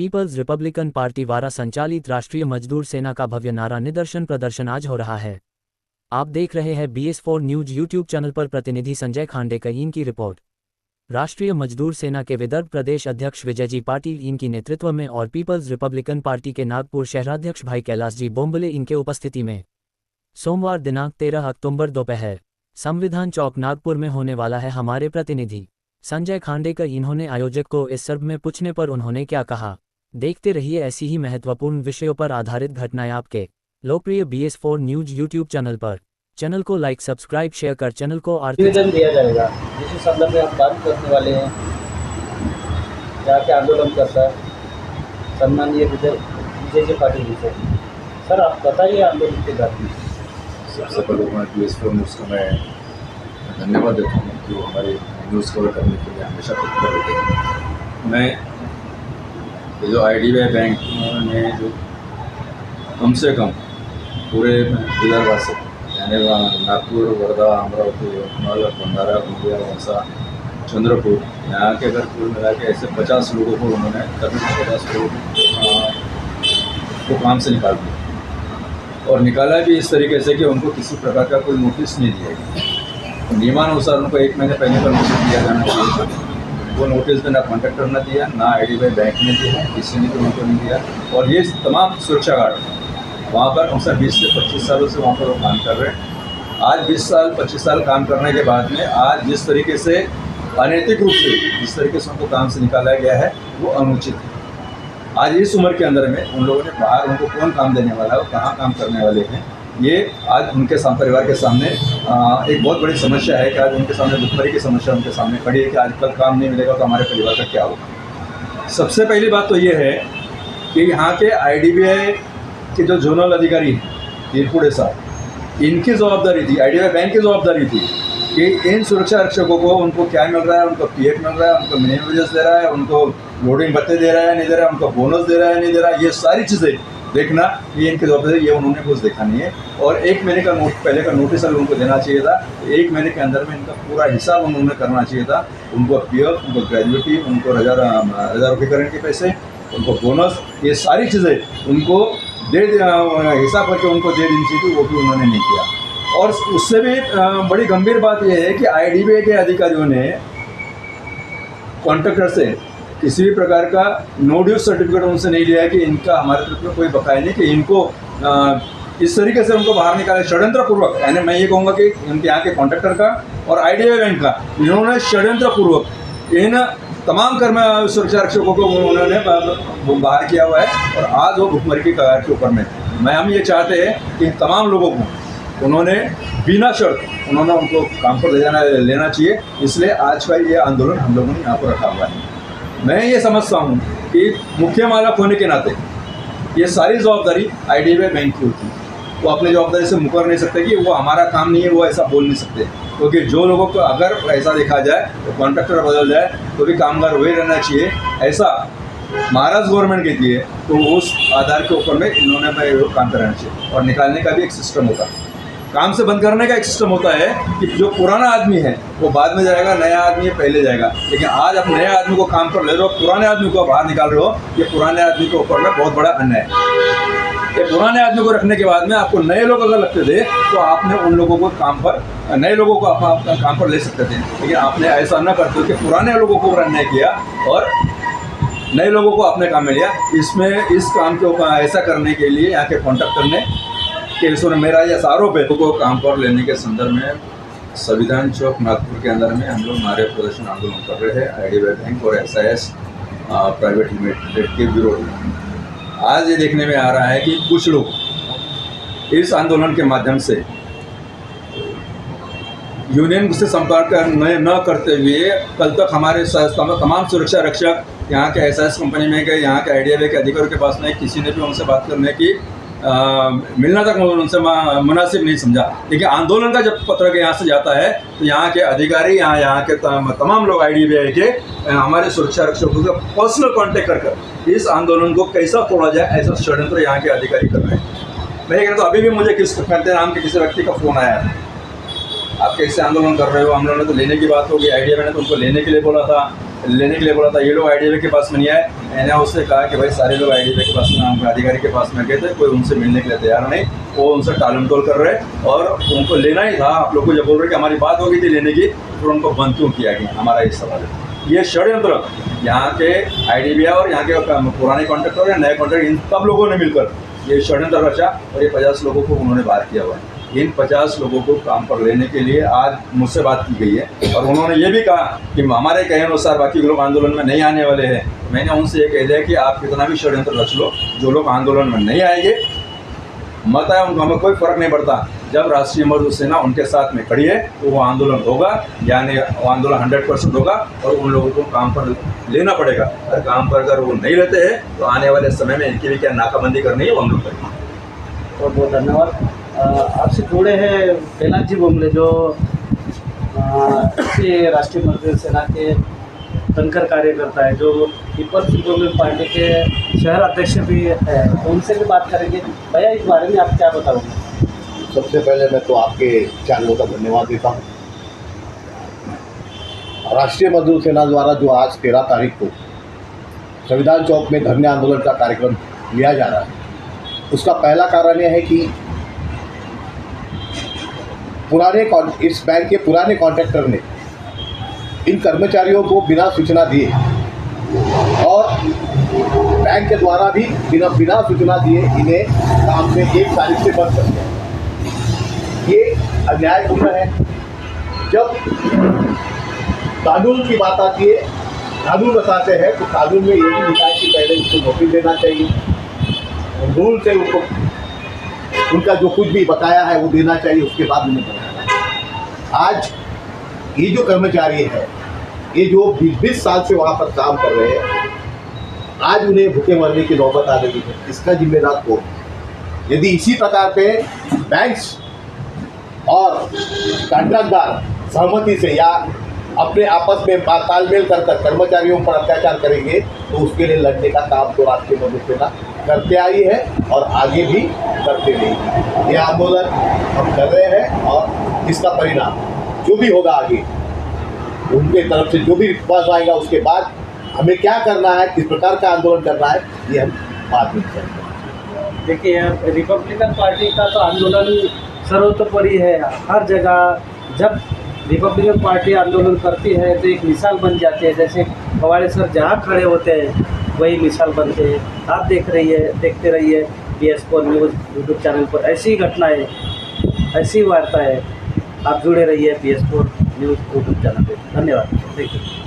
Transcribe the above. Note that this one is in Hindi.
पीपल्स रिपब्लिकन पार्टी द्वारा संचालित राष्ट्रीय मजदूर सेना का भव्य नारा निदर्शन प्रदर्शन आज हो रहा है। आप देख रहे हैं BS4 न्यूज यूट्यूब चैनल पर। प्रतिनिधि संजय खांडेकर इनकी रिपोर्ट। राष्ट्रीय मजदूर सेना के विदर्भ प्रदेश अध्यक्ष विजयजी पाटिल इनकी नेतृत्व में और पीपल्स रिपब्लिकन पार्टी के नागपुर शहराध्यक्ष भाई कैलाश जी बोम्बले इनके उपस्थिति में सोमवार दिनांक 13 अक्टूबर दोपहर संविधान चौक नागपुर में होने वाला है। हमारे प्रतिनिधि संजय खांडेकर इन्होंने आयोजक को इस संदर्भ में पूछने पर उन्होंने क्या कहा, देखते रहिए ऐसी ही महत्वपूर्ण विषयों पर आधारित घटनाएं आपके लोकप्रिय BS4 न्यूज यूट्यूब चैनल पर। चैनल को लाइक सब्सक्राइब शेयर कर चैनल को निवेदन दिया जाएगा, जिस संदर्भ में हम बात करने वाले हैं। जाके आंदोलन करता है सम्माननीय विजयजी पाटिल जी से। सर आप बताइए आंदोलन के बारे में। सबसे पहले मैं BS4 न्यूज़ का मैं धन्यवाद देता हूँ कि वो हमारे न्यूज़ कवर करने के लिए हमेशा तत्पर रहते हैं। मैं ये जो IDBI बैंक ने जो कम से कम पूरे विदर्भ से यानी नागपुर, वर्धा, अमरावती, यवतमाल, भंडारा, गोंदिया, वसा, चंद्रपुर, यहाँ के अगर कुल मिला के ऐसे 50 लोगों को उन्होंने करीब 50 लोगों को काम से निकाल दिया और निकाला भी इस तरीके से कि उनको किसी प्रकार का कोई नोटिस नहीं दिया गया। नियमानुसार उनको 1 महीने पहले का नोटिस दिया जाना चाहिए। वो नोटिस में ना कॉन्ट्रैक्टर ने दिया, ना IDBI बैंक ने दिया, किसी ने भी उनको नहीं दिया। और ये तमाम सुरक्षा गार्ड वहाँ पर कम से 20 से 25 सालों से वहाँ पर वो काम कर रहे हैं। आज 20 साल 25 साल काम करने के बाद में आज जिस तरीके से अनैतिक रूप से जिस तरीके से उनको काम से निकाला गया है वो अनुचित है। आज इस उम्र के अंदर में उन लोगों ने बाहर उनको कौन काम देने वाला है और कहाँ काम करने वाले हैं, ये आज उनके परिवार के सामने एक बहुत बड़ी समस्या है कि आज उनके सामने दुखभरी की समस्या उनके सामने खड़ी है कि आजकल काम नहीं मिलेगा तो हमारे परिवार का क्या होगा। सबसे पहली बात तो ये है कि यहाँ के IDBI के जो जोनल अधिकारी हैं वीरपुड़े साहब, इनकी जवाबदारी थी, IDBI बैंक की जवाबदारी थी कि इन सुरक्षा रक्षकों को उनको क्या मिल रहा है, उनको PF मिल रहा है, उनको मिनिमम वेजेस दे रहा है, उनको लोडिंग भत्ते दे रहा है नहीं दे रहा है, उनको बोनस दे रहा है नहीं दे रहा है, ये सारी चीज़ें देखना ये इनकी जवाबदारी। ये उन्होंने कुछ देखा नहीं है और 1 महीने का पहले का नोटिस अगर उनको देना चाहिए था। 1 महीने के अंदर में इनका पूरा हिसाब उन्होंने करना चाहिए था। उनको PF, उनको ग्रेजुएटी, उनको रिजर्वीकरण के पैसे, उनको बोनस, ये सारी चीज़ें उनको हिसाब करके उनको दे देनी चाहिए, वो भी उन्होंने नहीं किया। और उससे भी बड़ी गंभीर बात यह है कि IDBI के अधिकारियों ने कॉन्ट्रैक्टर से किसी भी प्रकार का नो ड्यूज सर्टिफिकेट उनसे नहीं लिया है कि इनका हमारे तरफ में कोई बकाया नहीं, कि इनको इस तरीके से उनको बाहर निकाले षड्यंत्रपूर्वक। यानी मैं ये कहूँगा कि इनके यहाँ के कॉन्ट्रैक्टर का और IDBI बैंक का इन्होंने षड्यंत्रपूर्वक इन तमाम सुरक्षा रक्षकों को उन्होंने बाहर किया हुआ है और आज वो भुखमरी की कगार के ऊपर में। हम ये चाहते हैं कि तमाम लोगों को उन्होंने बिना शर्त उन्होंने उनको काम पर लेना चाहिए। इसलिए आज का ये आंदोलन हम लोगों ने यहाँ पर रखा हुआ है। मैं ये समझता हूँ कि मुख्य मालक होने के नाते ये सारी जवाबदारी IDBI बैंक की होती है। वो अपनी जवाबदारी से मुकर नहीं सकते कि वो हमारा काम नहीं है, वो ऐसा बोल नहीं सकते, क्योंकि जो लोगों को अगर ऐसा देखा जाए तो कॉन्ट्रैक्टर बदल जाए तो भी कामगार वही रहना चाहिए, ऐसा महाराष्ट्र गवर्नमेंट कहती है। तो उस आधार के ऊपर में इन्होंने काम कराना चाहिए और निकालने का भी एक सिस्टम होता है, काम से बंद करने का एक सिस्टम होता है कि जो पुराना आदमी है वो बाद में जाएगा, नया आदमी पहले जाएगा। लेकिन आज आप नए आदमी को काम पर ले रहे हो, पुराने आदमी को बाहर निकाल रहे हो, ये पुराने आदमी के ऊपर में बहुत बड़ा अन्याय है। ये पुराने आदमी को रखने के बाद में आपको नए लोग अगर लगते थे तो आपने उन लोगों को काम पर, नए लोगों को आप काम पर ले सकते थे, लेकिन आपने ऐसा न करते हो कि पुराने लोगों को अन्याय किया और नए लोगों को आपने काम में लिया। इसमें इस काम को ऐसा करने के लिए यहाँ के कॉन्ट्रैक्टर ने कि मेरा यह आरोप है को काम पर लेने के संदर्भ में संविधान चौक नागपुर के अंदर में हम लोग नारे प्रदर्शन आंदोलन कर रहे हैं IDBI बैंक और SIS प्राइवेट लिमिटेड के विरोध में। आज ये देखने में आ रहा है कि कुछ लोग इस आंदोलन के माध्यम से यूनियन से संपर्क न करते हुए कल तक हमारे तमाम सुरक्षा रक्षक यहाँ के SIS कंपनी में गए, यहाँ के IDBI के अधिकारियों के पास में किसी ने भी उनसे बात करने की मिलना तक उनसे मुनासिब नहीं समझा। लेकिन आंदोलन का जब पत्रक यहाँ से जाता है तो यहाँ के अधिकारी, यहाँ के तमाम लोग IDBI के हमारे सुरक्षा रक्षकों का पर्सनल कांटेक्ट कर इस आंदोलन को कैसा तोड़ा जाए ऐसा षड्यंत्र यहाँ के अधिकारी कर रहे हैं। मैं ये कहता हूँ अभी भी मुझे फैंटे नाम के किसी व्यक्ति का फ़ोन आया है, आप कैसे आंदोलन कर रहे हो, हम लोगों ने तो लेने की बात होगी, IDBI ने तो उनको लेने के लिए बोला था, लेने के लिए बोला था, ये लोग IDBI के पास में नहीं आए। मैंने उससे कहा कि भाई सारे लोग IDBI के पास में, हम अधिकारी के पास में गए थे, कोई उनसे मिलने के लिए तैयार नहीं, वो उनसे टालमटोल कर रहे और उनको लेना ही था। आप लोग को जब बोल रहे कि हमारी बात हो गई थी लेने की, तो उनको बंद क्यों किया गया, हमारा ये सवाल है। ये षड्यंत्र यहाँ के IDBI और यहाँ के पुराने कॉन्ट्रैक्टर या नए कॉन्ट्रैक्टर, इन सब लोगों ने मिलकर ये षड्यंत्र रचा और ये 50 लोगों को उन्होंने बाहर किया हुआ है। इन 50 लोगों को काम पर लेने के लिए आज मुझसे बात की गई है और उन्होंने ये भी कहा कि हमारे कहे अनुसार बाकी लोग आंदोलन में नहीं आने वाले हैं। मैंने उनसे ये कह दिया कि आप कितना भी षड्यंत्र रच लो, जो लोग आंदोलन में नहीं आएंगे मत आए उनको, हमें कोई फ़र्क नहीं पड़ता। जब राष्ट्रीय मजदूर सेना उनके साथ में खड़ी है तो वो आंदोलन होगा, यानी वो आंदोलन 100% होगा और उन लोगों को काम पर लेना पड़ेगा। और काम पर अगर वो नहीं लेते हैं तो आने वाले समय में इनकी भी क्या नाकाबंदी करनी है वो हम लोग करेंगे। बहुत बहुत धन्यवाद। आपसे जुड़े हैं कैलाश जी बोमले, जो राष्ट्रीय मजदूर सेना के तनकर कार्यकर्ता है, जो पीपल्स रिपब्लिक पार्टी के शहर अध्यक्ष भी है, तो उनसे भी बात करेंगे। भैया, इस बारे में आप क्या बताओगे? सबसे पहले मैं तो आपके चैनलों का धन्यवाद देता हूँ। राष्ट्रीय मजदूर सेना द्वारा जो आज 13 तारीख को संविधान चौक में धरने आंदोलन का कार्यक्रम लिया जा रहा है, उसका पहला कारण यह है कि इस बैंक के पुराने कॉन्ट्रैक्टर ने इन कर्मचारियों को बिना सूचना दिए और बैंक के द्वारा भी बिना सूचना दिए इन्हें काम से 1 तारीख से बंद कर दिया। ये अन्यायपूर्ण है। जब कानून की बात आती है, कानून बताते हैं, तो कानून में ये भी लिखा है कि पहले उसको नोटिस देना चाहिए, रूल से उनका जो कुछ भी बकाया है वो देना चाहिए, उसके बाद उन्हें बनाना। आज ये जो कर्मचारी है, ये जो 20 साल से वहाँ पर काम कर रहे हैं, आज उन्हें भूखे मरने की नौबत आ रही है। इसका जिम्मेदार कौन? यदि इसी प्रकार पे बैंक्स और कॉन्ट्रैक्टदार सहमति से या अपने आपस में तालमेल कर कर्मचारियों पर अत्याचार करेंगे, तो उसके लिए लड़ने का काम तो राष्ट्रीय मजदूर सेना करते आई है और आगे भी करते रहेगी। ये आंदोलन हम कर रहे हैं और इसका परिणाम जो भी होगा आगे, उनके तरफ से जो भी रिस्पॉन्स आएगा, उसके बाद हमें क्या करना है, किस प्रकार का आंदोलन करना है, ये हम बाद में करेंगे। देखिए, रिपब्लिकन पार्टी का तो आंदोलन सर्वतोपरि है। हर जगह जब रिपब्लिकन पार्टी आंदोलन करती है तो एक मिसाल बन जाती है। जैसे कवाड़े सर जहाँ खड़े होते हैं वही मिसाल बनते हैं। आप देखते रहिए BS4 न्यूज़ यूट्यूब चैनल पर ऐसी ही घटनाएँ, ऐसी वार्ता है। आप जुड़े रहिए BS4 न्यूज़ यूट्यूब चैनल पर। धन्यवाद। Thank you.